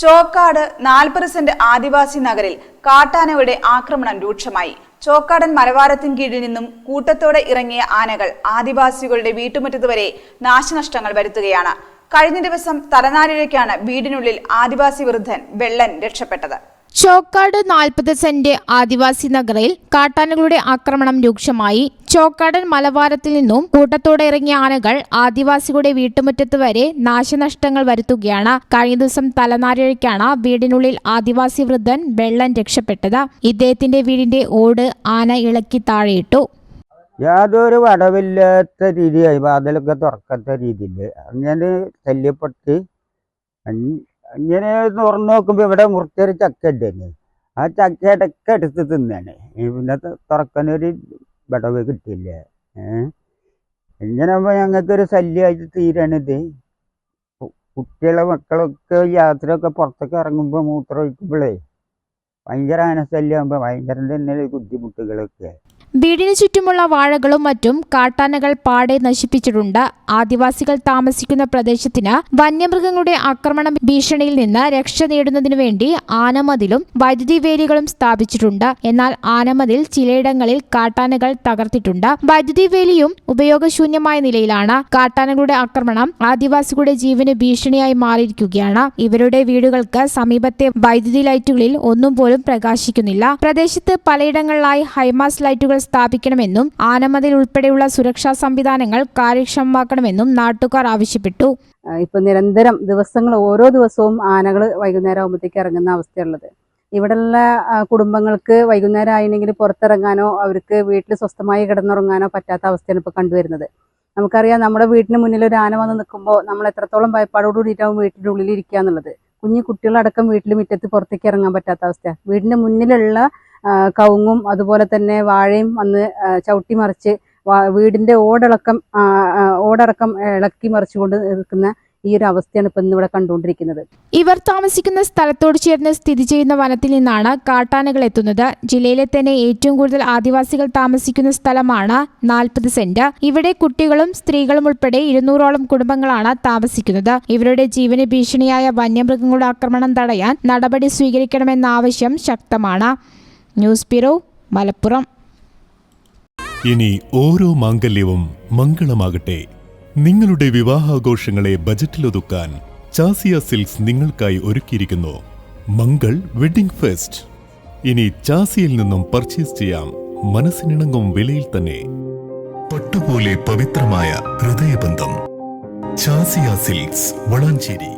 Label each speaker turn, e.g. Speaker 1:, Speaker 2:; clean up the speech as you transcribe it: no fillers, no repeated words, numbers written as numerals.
Speaker 1: Chokkad 40 saint ആദിവാസി നഗരിൽ കാട്ടാനയുടെ ആക്രമണം രൂക്ഷമായി. ചോക്കാടൻ മലവാരത്തിൻ കീഴിൽ നിന്നും കൂട്ടത്തോടെ ഇറങ്ങിയ ആനകൾ ആദിവാസികളുടെ വീട്ടുമുറ്റത്ത് വരെ നാശനഷ്ടങ്ങൾ വരുത്തുകയാണ്. കഴിഞ്ഞ ദിവസം തലനാരിഴയ്ക്കാണ് വീടിനുള്ളിൽ ആദിവാസി വൃദ്ധൻ വെള്ളൻ രക്ഷപ്പെട്ടത്.
Speaker 2: ചോക്കാട് 40 സെന്റ് ആദിവാസി നഗറിൽ കാട്ടാനകളുടെ ആക്രമണം രൂക്ഷമായി. ചോക്കാടൻ മലവാരത്തിൽ നിന്നും കൂട്ടത്തോടെ ഇറങ്ങിയ ആനകൾ ആദിവാസികളുടെ വീട്ടുമുറ്റത്ത് വരെ നാശനഷ്ടങ്ങൾ വരുത്തുകയാണ്. കഴിഞ്ഞ ദിവസം തലനാരിഴയ്ക്കാണ് വീടിനുള്ളിൽ ആദിവാസി വൃദ്ധൻ വെള്ളൻ രക്ഷപ്പെട്ടത്. ഇദ്ദേഹത്തിന്റെ വീടിന്റെ ഓട് ആന ഇളക്കി താഴെയിട്ടു.
Speaker 3: യാതൊരു വടവില്ലാത്ത രീതിയായി വാതിലൊക്കെ തുറക്കാത്ത രീതിയിൽ അങ്ങനെ ശല്യപ്പെട്ട് ഇങ്ങനെ തുറന്നു നോക്കുമ്പോൾ ഇവിടെ മുറിച്ചൊരു ചക്ക ഉണ്ടേനെ, ആ ചക്കയിടയ്ക്ക് എടുത്ത് തിന്നാണ്. പിന്നെ തുറക്കാനൊരു വിടവ് കിട്ടിയില്ല. ഇങ്ങനെ ആകുമ്പോൾ ഞങ്ങൾക്കൊരു ശല്യമായിട്ട് തീരാണിത്. കുട്ടികളെ മക്കളൊക്കെ യാത്രയൊക്കെ പുറത്തൊക്കെ ഇറങ്ങുമ്പോൾ മൂത്രം ഒഴിക്കുമ്പോഴേ ഭയങ്കര ആനശല്യമാകുമ്പോൾ ഭയങ്കര തന്നെ ബുദ്ധിമുട്ടുകളൊക്കെ.
Speaker 2: വീടിന് ചുറ്റുമുള്ള വാഴകളും മറ്റും കാട്ടാനകൾ പാടെ നശിപ്പിച്ചിട്ടുണ്ട്. ആദിവാസികൾ താമസിക്കുന്ന പ്രദേശത്തിന് വന്യമൃഗങ്ങളുടെ ആക്രമണ ഭീഷണിയിൽ നിന്ന് രക്ഷ നേടുന്നതിനു വേണ്ടി ആനമതിലും വൈദ്യുതി വേലികളും സ്ഥാപിച്ചിട്ടുണ്ട്. എന്നാൽ ആനമതിൽ ചിലയിടങ്ങളിൽ കാട്ടാനകൾ തകർത്തിട്ടുണ്ട്. വൈദ്യുതി വേലിയും ഉപയോഗശൂന്യമായ നിലയിലാണ്. കാട്ടാനകളുടെ ആക്രമണം ആദിവാസികളുടെ ജീവന് ഭീഷണിയായി മാറിയിരിക്കുകയാണ്. ഇവരുടെ വീടുകൾക്ക് സമീപത്തെ വൈദ്യുതി ലൈറ്റുകളിൽ ഒന്നും പോലും പ്രകാശിക്കുന്നില്ല. പ്രദേശത്ത് പലയിടങ്ങളിലായി ഹൈമാസ് ലൈറ്റുകൾ സ്ഥാപിക്കണമെന്നും ആനമതിൽ ഉൾപ്പെടെയുള്ള സുരക്ഷാ സംവിധാനങ്ങൾ കാര്യക്ഷമമാക്കണമെന്നും നാട്ടുകാർ ആവശ്യപ്പെട്ടു.
Speaker 4: ഇപ്പൊ നിരന്തരം ഓരോ ദിവസവും ആനകൾ വൈകുന്നേരം ആകുമ്പോഴത്തേക്ക് ഇറങ്ങുന്ന അവസ്ഥയുള്ളത്. ഇവിടെയുള്ള കുടുംബങ്ങൾക്ക് വൈകുന്നേരം ആയില്ലെങ്കിൽ പുറത്തിറങ്ങാനോ അവർക്ക് വീട്ടിൽ സ്വസ്ഥമായി കിടന്നുറങ്ങാനോ പറ്റാത്ത അവസ്ഥയാണ് ഇപ്പൊ കണ്ടുവരുന്നത്. നമുക്കറിയാം, നമ്മുടെ വീട്ടിന് മുന്നിൽ ഒരു ആന വന്ന് നിൽക്കുമ്പോൾ നമ്മൾ എത്രത്തോളം ഭയപ്പാടോട് കൂടിയിട്ടാവും വീട്ടിൻ്റെ ഉള്ളിൽ ഇരിക്കുക എന്നുള്ളത്. കുഞ്ഞു കുട്ടികളടക്കം വീട്ടിൽ മുറ്റത്ത് പുറത്തേക്ക് ഇറങ്ങാൻ പറ്റാത്ത അവസ്ഥ. വീടിന്റെ മുന്നിലുള്ള കവുങ്ങും അതുപോലെ തന്നെ വാഴയും വന്ന് ചവിട്ടി മറിച്ച് വീടിന്റെ ഓടടക്കം ഇളക്കി മറിച്ചുകൊണ്ട് നിൽക്കുന്ന ഈ ഒരു അവസ്ഥയാണ് ഇപ്പൊ ഇന്നിവിടെ കണ്ടുകൊണ്ടിരിക്കുന്നത്.
Speaker 2: ഇവർ താമസിക്കുന്ന സ്ഥലത്തോട് ചേർന്ന് സ്ഥിതി ചെയ്യുന്ന വനത്തിൽ നിന്നാണ് കാട്ടാനകൾ എത്തുന്നത്. ജില്ലയിലെ തന്നെ ഏറ്റവും കൂടുതൽ ആദിവാസികൾ താമസിക്കുന്ന സ്ഥലമാണ് 40 സെന്റ്. ഇവിടെ കുട്ടികളും സ്ത്രീകളും ഉൾപ്പെടെ 200ഓളം കുടുംബങ്ങളാണ് താമസിക്കുന്നത്. ഇവരുടെ ജീവന് ഭീഷണിയായ വന്യമൃഗങ്ങളുടെ ആക്രമണം തടയാൻ നടപടി സ്വീകരിക്കണമെന്ന ആവശ്യം ശക്തമാണ്. News bureau, Malappuram.
Speaker 5: ഇനി ഓരോ മാംഗല്യവും മംഗളമാകട്ടെ. നിങ്ങളുടെ വിവാഹാഘോഷങ്ങളെ ബജറ്റിലൊതുക്കാൻ ചാസിയ സിൽക്സ് നിങ്ങൾക്കായി ഒരുക്കിയിരിക്കുന്നു മംഗൾ വെഡിംഗ് ഫെസ്റ്റ്. ഇനി ചാസിയിൽ നിന്നും പർച്ചേസ് ചെയ്യാം മനസ്സിനിണങ്ങും വിലയിൽ തന്നെ. പട്ടുപോലെ പവിത്രമായ ഹൃദയബന്ധം. ചാസിയ സിൽക്സ്, വളാഞ്ചേരി.